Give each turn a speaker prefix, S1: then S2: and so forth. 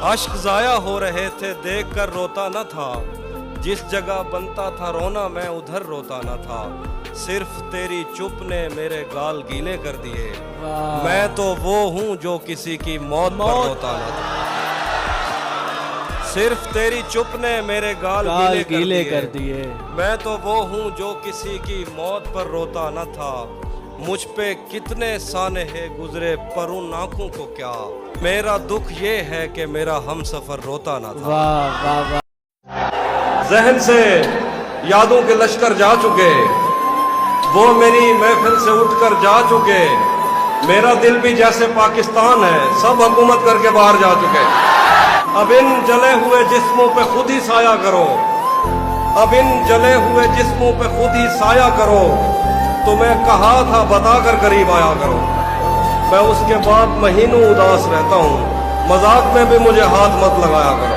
S1: اشک ضائع ہو رہے تھے دیکھ کر روتا نہ تھا، جس جگہ بنتا تھا رونا میں ادھر روتا نہ تھا، صرف تیری چپ نے میرے گال گیلے کر دیے، میں تو وہ ہوں جو کسی کی موت پر روتا نہ تھا، صرف تیری چپ نے میرے گال گیلے کر دیے، میں تو وہ ہوں جو کسی کی موت پر روتا نہ تھا، مجھ پہ کتنے سانحے گزرے پر ان آنکھوں کو کیا، میرا دکھ یہ ہے کہ میرا ہم سفر روتا نہ تھا۔ ذہن سے یادوں کے لشکر جا چکے، وہ میری محفل سے اٹھ کر جا چکے، میرا دل بھی جیسے پاکستان ہے، سب حکومت کر کے باہر جا چکے، اب ان جلے ہوئے جسموں پہ خود ہی سایہ کرو، اب ان جلے ہوئے جسموں پہ خود ہی سایہ کرو، تمہیں کہا تھا بتا کر قریب آیا کرو، میں اس کے بعد مہینوں اداس رہتا ہوں، مذاق میں بھی مجھے ہاتھ مت لگایا کرو۔